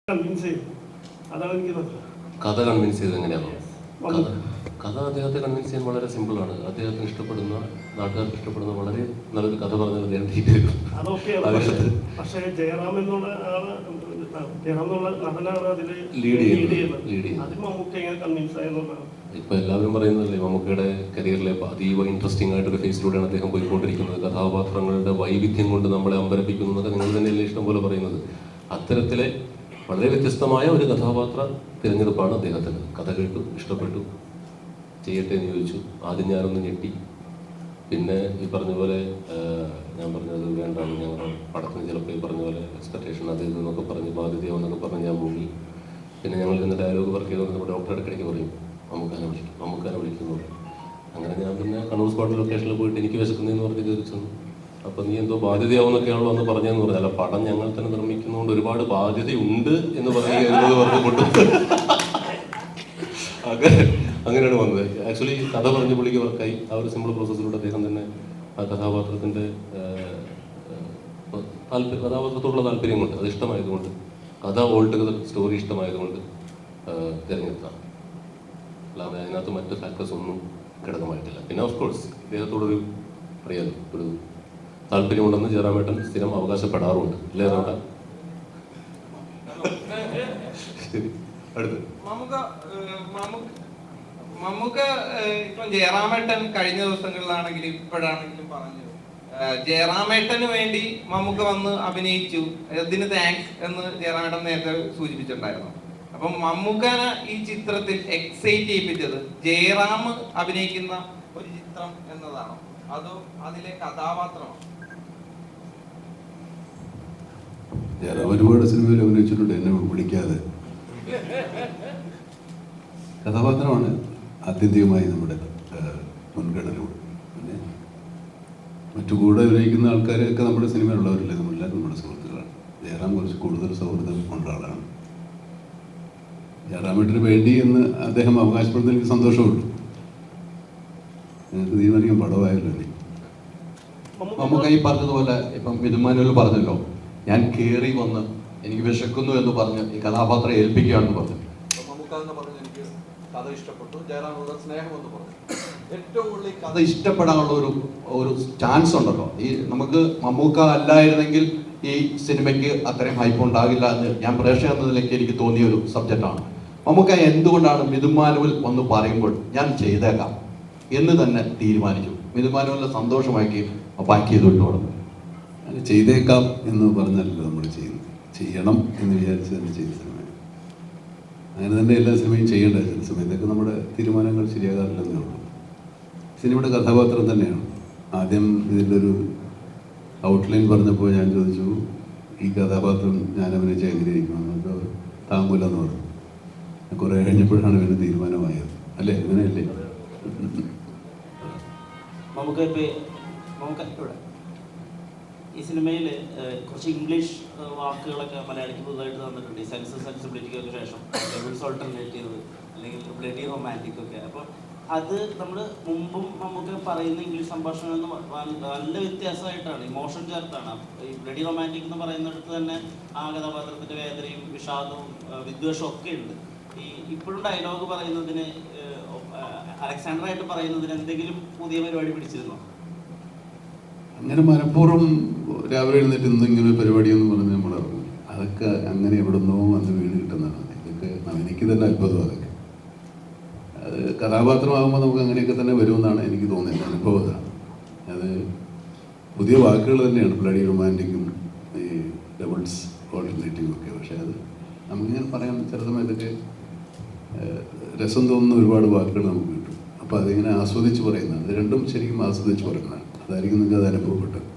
കഥ കൺവിൻസ് ചെയ്ത് എങ്ങനെയാണോ? കഥ അദ്ദേഹത്തെ കൺവിൻസ് ചെയ്യാൻ വളരെ സിമ്പിളാണ്. അദ്ദേഹത്തിന് ഇഷ്ടപ്പെടുന്ന, നാട്ടുകാർക്ക് ഇഷ്ടപ്പെടുന്ന വളരെ നല്ലൊരു കഥ പറഞ്ഞത് അദ്ദേഹം ഇപ്പൊ എല്ലാവരും പറയുന്നതല്ലേ, മമ്മൂക്കയുടെ കരിയറിലെ അതീവ ഇൻട്രസ്റ്റിംഗ് ആയിട്ടൊരു ഫേസിലൂടെയാണ് അദ്ദേഹം പോയിക്കൊണ്ടിരിക്കുന്നത്. കഥാപാത്രങ്ങളുടെ വൈവിധ്യം കൊണ്ട് നമ്മളെ അമ്പരപ്പിക്കുന്നു എന്നൊക്കെ നിങ്ങൾ തന്നെയല്ലേ ഇഷ്ടം പോലെ പറയുന്നത്. അത്തരത്തിലെ വളരെ വ്യത്യസ്തമായ ഒരു കഥാപാത്ര തിരഞ്ഞെടുപ്പാണ് അദ്ദേഹത്തിന്. കഥ കേട്ടു, ഇഷ്ടപ്പെട്ടു, ചെയ്യട്ടെ എന്ന് ചോദിച്ചു. ആദ്യം ഞാനൊന്ന് ഞെട്ടി. പിന്നെ ഈ പറഞ്ഞ പോലെ ഞാൻ പറഞ്ഞത് വേണ്ടാണ്, ഞങ്ങളുടെ പടത്തിന് ചിലപ്പോൾ ഈ പറഞ്ഞ പോലെ എക്സ്പെക്ടേഷൻ അത് ഇതെന്നൊക്കെ പറഞ്ഞ് ബാധ്യതയാവെന്നൊക്കെ പറഞ്ഞ് ഞാൻ മുങ്ങി. പിന്നെ ഞങ്ങൾ ഇന്ന് ഡയലോഗ് വർക്ക് ചെയ്തുകൊണ്ട് നമ്മുടെ ഡോക്ടർ ഇടയ്ക്കിടയ്ക്ക് പറയും മമ്മൂക്കാനെ വിളിക്കുന്നു. അങ്ങനെ ഞാൻ പിന്നെ കണ്ണൂർ സ്പോട്ട് ലൊക്കേഷനിൽ പോയിട്ട് എനിക്ക് വിശക്കുന്നതെന്ന് പറഞ്ഞ് കയറി ചെന്നു. അപ്പം നീ എന്തോ ബാധ്യതയാവുന്നൊക്കെയാണല്ലോ എന്ന് പറഞ്ഞതെന്ന് പറഞ്ഞാൽ, അല്ല പടം ഞങ്ങൾ തന്നെ നിർമ്മിക്കുന്നതുകൊണ്ട് ഒരുപാട് ബാധ്യതയുണ്ട് എന്ന് പറയുന്നത് പറഞ്ഞുകൊണ്ട് അങ്ങനെയാണ് വന്നത്. ആക്ച്വലി കഥ പറഞ്ഞ് പുള്ളിക്ക് വർക്കായി. ആ ഒരു സിമ്പിൾ പ്രോസസ്സിലൂടെ അദ്ദേഹം തന്നെ ആ കഥാപാത്രത്തിൻ്റെ കഥാപാത്രത്തോടുള്ള താല്പര്യം കൊണ്ട്, അത് ഇഷ്ടമായതുകൊണ്ട്, കഥ ഓൾട്ടുഗദർ സ്റ്റോറി ഇഷ്ടമായതുകൊണ്ട് തിരഞ്ഞെടുത്താണ്. അല്ലാതെ അതിനകത്ത് മറ്റ് ഫാക്ടേഴ്സ് ഒന്നും ഘടകമായിട്ടില്ല. പിന്നെ ഓഫ് കോഴ്സ് ഇദ്ദേഹത്തോടൊരു അറിയാലോ, ഒരു താല്പര്യമുണ്ടെന്ന് ജയറാമേട്ടൻ സ്ഥിരം അവകാശപ്പെടാറുണ്ട്. അല്ലേ ജയറാമേട്ടൻ? ശരി, അടുത്ത് മമ്മൂക്ക ഇപ്പം ജയറാമേട്ടൻ കഴിഞ്ഞ ദിവസങ്ങളിലാണെങ്കിലും ഇപ്പോഴാണെങ്കിലും പറഞ്ഞു, ജയറാമേട്ടന് വേണ്ടി മമ്മൂക്ക വന്ന് അഭിനയിച്ചു, അതിന് താങ്ക്സ് എന്ന് ജയറാമേട്ടൻ നേരത്തെ സൂചിപ്പിച്ചിട്ടുണ്ടായിരുന്നു. അപ്പം മമ്മൂക്കാനെ ഈ ചിത്രത്തിൽ എക്സൈറ്റ് ചെയ്യിപ്പിച്ചത് ജയറാം അഭിനയിക്കുന്ന ഒരു ചിത്രം എന്നതാണോ, അതോ അതിലെ കഥാപാത്രമാണോ? ഒരുപാട് സിനിമയിൽ അഭിനയിച്ചിട്ടുണ്ട്, എന്നെ വിളിക്കാതെ. കഥാപാത്രമാണ് ആത്യന്തികമായി നമ്മുടെ മുൻഗണനയോട്. പിന്നെ മറ്റു കൂടെ അഭിനയിക്കുന്ന ആൾക്കാരൊക്കെ നമ്മുടെ സിനിമയിലുള്ളവരല്ലേ, നമ്മളെല്ലാവരും നമ്മുടെ സുഹൃത്തുക്കളാണ്. ജയറാം കുറച്ച് കൂടുതൽ സൗഹൃദം കൊണ്ട ആളാണ്. ജയറാമേട്ടന് വേണ്ടി എന്ന് അദ്ദേഹം അവകാശപ്പെടുന്നതിൽ എനിക്ക് സന്തോഷമുള്ളൂ. നിങ്ങൾക്ക് തീരുമാനിക്കാൻ പടമായല്ലോ. നമുക്ക് ഈ പറഞ്ഞതുപോലെ ഇപ്പം മിഥുമാനുവൽ പറഞ്ഞല്ലോ, ഞാൻ കയറി വന്ന് എനിക്ക് വിശക്കുന്നു എന്ന് പറഞ്ഞ് ഈ കഥാപാത്രം ഏൽപ്പിക്കുകയാണെന്ന് പറഞ്ഞു. മമ്മൂക്കാന്ന് പറഞ്ഞ് എനിക്ക് കഥ ഇഷ്ടപ്പെട്ടു, ജയറാമുള്ള സ്നേഹം എന്ന് പറഞ്ഞു. ഏറ്റവും കൂടുതൽ ഈ കഥ ഇഷ്ടപ്പെടാനുള്ള ഒരു ചാൻസ് ഉണ്ടല്ലോ. ഈ നമുക്ക് മമ്മൂക്ക അല്ലായിരുന്നെങ്കിൽ ഈ സിനിമയ്ക്ക് അത്രയും ഹൈപ്പ് ഉണ്ടാകില്ല എന്ന് ഞാൻ പ്രേക്ഷക എന്നതിലേക്ക് എനിക്ക് തോന്നിയ ഒരു സബ്ജക്റ്റാണ്. മമ്മൂക്ക എന്തുകൊണ്ടാണ് മിഥുമാനുവൽ വന്ന് പറയുമ്പോൾ ഞാൻ ചെയ്തേക്കാം എന്ന് തന്നെ തീരുമാനിച്ചു? മിഥുമാനുവലിനെ സന്തോഷമാക്കി പാക്ക് ചെയ്ത് വിട്ടോടും. ചെയ്തേക്കാം എന്ന് പറഞ്ഞല്ലോ നമ്മൾ ചെയ്യുന്നത്, ചെയ്യണം എന്ന് വിചാരിച്ച് തന്നെ ചെയ്ത സിനിമയാണ്. അങ്ങനെ തന്നെ എല്ലാ സിനിമയും ചെയ്യേണ്ട. ചില സമയത്തൊക്കെ നമ്മുടെ തീരുമാനങ്ങൾ ശരിയാകാറില്ലെന്നേ ഉള്ളൂ. സിനിമയുടെ കഥാപാത്രം തന്നെയാണ്. ആദ്യം ഇതിൻ്റെ ഒരു ഔട്ട്ലൈൻ പറഞ്ഞപ്പോൾ ഞാൻ ചോദിച്ചു, ഈ കഥാപാത്രം ഞാൻ അഭിനയിച്ചാൽ എങ്ങനെയിരിക്കും? നമുക്ക് താങ്ങൂലെന്ന് പറഞ്ഞു. കുറേ കഴിഞ്ഞപ്പോഴാണ് പിന്നെ തീരുമാനമായത്. അല്ലേ, അങ്ങനെയല്ലേ? ഈ സിനിമയിൽ കുറച്ച് ഇംഗ്ലീഷ് വാക്കുകളൊക്കെ മലയാളിക്ക് പുതുതായിട്ട് തന്നിട്ടുണ്ട്. ഈ സെൻസ് സെൻസിബിലിറ്റിക്കൊക്കെ ശേഷം ഡബിൾസ് ഓൾട്ടർനേറ്റീവ് അല്ലെങ്കിൽ ബ്ലഡി റൊമാൻറ്റിക് ഒക്കെ. അപ്പോൾ അത് നമ്മൾ മുമ്പും നമുക്ക് പറയുന്ന ഇംഗ്ലീഷ് സംഭാഷണങ്ങളിൽ നിന്ന് നല്ല വ്യത്യാസമായിട്ടാണ്, ഇമോഷൻ ചേർത്താണ്. ഈ ബ്ലഡി റൊമാൻറ്റിക് എന്ന് പറയുന്നിടത്ത് തന്നെ ആ കഥാപാത്രത്തിൻ്റെ വേദനയും വിഷാദവും വിദ്വേഷവും ഒക്കെ ഉണ്ട്. ഈ ഇപ്പോഴും ഡയലോഗ് പറയുന്നതിന്, അലക്സാണ്ടറായിട്ട് പറയുന്നതിന് എന്തെങ്കിലും പുതിയ പരിപാടി പിടിച്ചിരുന്നോ? അങ്ങനെ മനഃപൂർവ്വം രാവിലെ എഴുന്നേറ്റ് ഇന്നിങ്ങനെ ഒരു പരിപാടിയെന്ന് പറഞ്ഞ് നമ്മൾ ഇറങ്ങും. അതൊക്കെ അങ്ങനെ എവിടെ നിന്നോ വന്ന് വീട് കിട്ടുന്നതാണ്. ഇതൊക്കെ എനിക്ക് തന്നെ അത്ഭുതം. അതൊക്കെ അത് കഥാപാത്രമാകുമ്പോൾ നമുക്ക് അങ്ങനെയൊക്കെ തന്നെ വരുമെന്നാണ് എനിക്ക് തോന്നുന്നത്. അനുഭവം അതാണ്. അത് പുതിയ വാക്കുകൾ തന്നെയാണ്, ബ്ലഡി റൊമാൻറ്റിക്കും ഈ ഡബിൾസ് ഓൾട്ടർനേറ്റീവും ഒക്കെ. പക്ഷേ അത് നമുക്കിങ്ങനെ പറയാൻ ചില സമയത്തൊക്കെ രസം തോന്നുന്ന ഒരുപാട് വാക്കുകൾ നമുക്ക് കിട്ടും. അപ്പോൾ അതിങ്ങനെ ആസ്വദിച്ച് പറയുന്നതാണ്. ഇത് രണ്ടും ശരിക്കും ആസ്വദിച്ച് പറയുന്നതാണ്. അതായിരിക്കും നിങ്ങൾക്ക് അത് അനുഭവപ്പെട്ടത്.